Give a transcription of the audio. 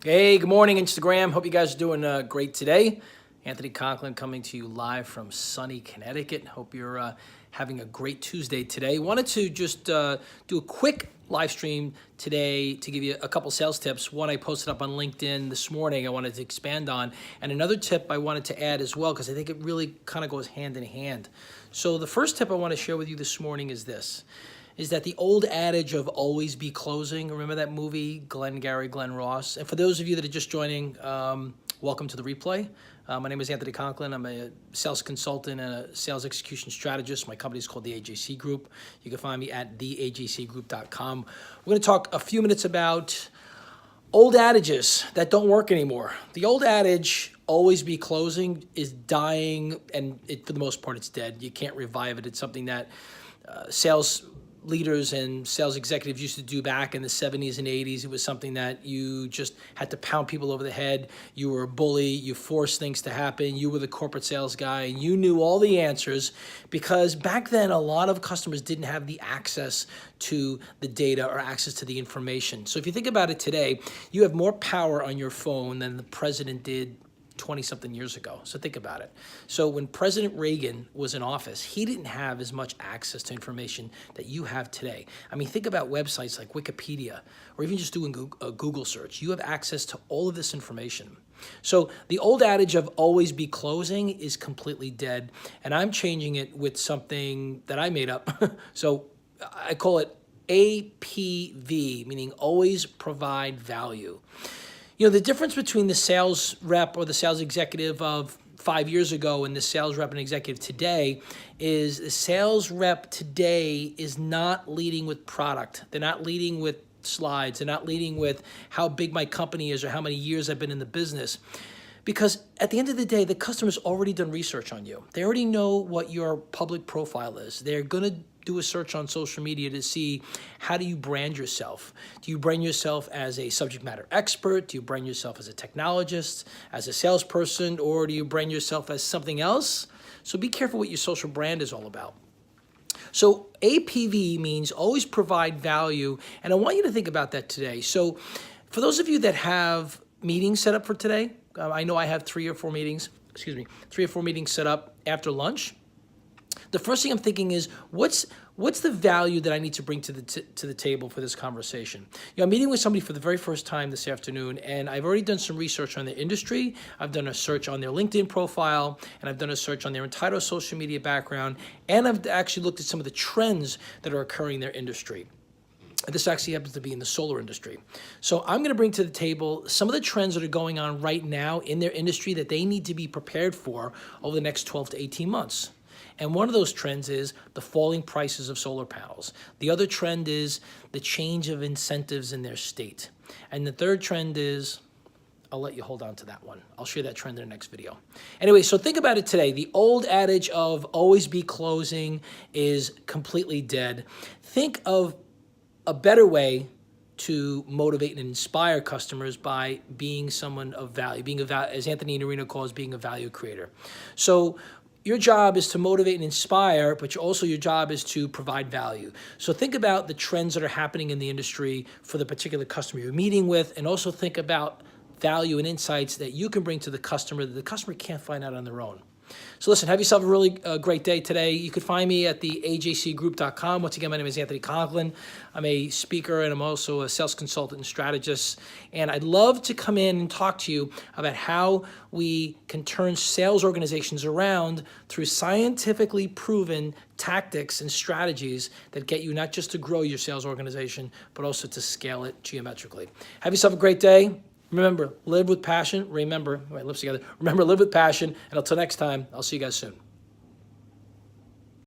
Hey, good morning, Instagram. Hope you guys are doing great today. Anthony Conklin coming to you live from sunny Connecticut. Hope you're having a great Tuesday today. Wanted to just do a quick live stream today to give you a couple sales tips. One I posted up on LinkedIn this morning I wanted to expand on, and another tip I wanted to add as well because I think it really kind of goes hand in hand. So the first tip I want to share with you this morning is this. Is that the old adage of always be closing? Remember that movie, Glenn Ross? And for those of you that are just joining, welcome to the replay. My name is Anthony Conklin. I'm a sales consultant and a sales execution strategist. My company is called the AJC Group. You can find me at theajcgroup.com. We're going to talk a few minutes about old adages that don't work anymore. The old adage, always be closing, is dying, and for the most part, it's dead. You can't revive it. It's something that sales leaders and sales executives used to do back in the 70s and 80s. It was something that you just had to pound people over the head. You were a bully. You forced things to happen. You were the corporate sales guy. You knew all the answers because back then a lot of customers didn't have the access to the data or access to the information. So if you think about it today, you have more power on your phone than the president did 20-something years ago. So think about it. So when President Reagan was in office, he didn't have as much access to information that you have today. I mean, think about websites like Wikipedia or even just doing a Google search. You have access to all of this information. So the old adage of always be closing is completely dead, and I'm changing it with something that I made up. So I call it APV, meaning always provide value. You know, the difference between the sales rep or the sales executive of 5 years ago and the sales rep and executive today is the sales rep today is not leading with product. They're not leading with slides. They're not leading with how big my company is or how many years I've been in the business. Because at the end of the day, the customer's already done research on you. They already know what your public profile is. They're going to do a search on social media to see how do you brand yourself. Do you brand yourself as a subject matter expert? Do you brand yourself as a technologist, as a salesperson, or do you brand yourself as something else? So be careful what your social brand is all about. So APV means always provide value, and I want you to think about that today. So for those of you that have meetings set up for today, I know I have three or four meetings set up after lunch. The first thing I'm thinking is, what's the value that I need to bring to the table for this conversation? You know, I'm meeting with somebody for the very first time this afternoon, and I've already done some research on their industry. I've done a search on their LinkedIn profile, and I've done a search on their entire social media background, and I've actually looked at some of the trends that are occurring in their industry. This actually happens to be in the solar industry. So I'm going to bring to the table some of the trends that are going on right now in their industry that they need to be prepared for over the next 12 to 18 months. And one of those trends is the falling prices of solar panels. The other trend is the change of incentives in their state. And the third trend is, I'll let you hold on to that one. I'll share that trend in the next video. Anyway, so think about it today. The old adage of always be closing is completely dead. Think of a better way to motivate and inspire customers by being someone of value, as Anthony Norino calls, being a value creator. So your job is to motivate and inspire, but also your job is to provide value. So think about the trends that are happening in the industry for the particular customer you're meeting with, and also think about value and insights that you can bring to the customer that the customer can't find out on their own. So listen, have yourself a really great day today. You can find me at theajcgroup.com. Once again, my name is Anthony Conklin. I'm a speaker and I'm also a sales consultant and strategist. And I'd love to come in and talk to you about how we can turn sales organizations around through scientifically proven tactics and strategies that get you not just to grow your sales organization, but also to scale it geometrically. Have yourself a great day. Remember, live with passion. Remember, live with passion. And until next time, I'll see you guys soon.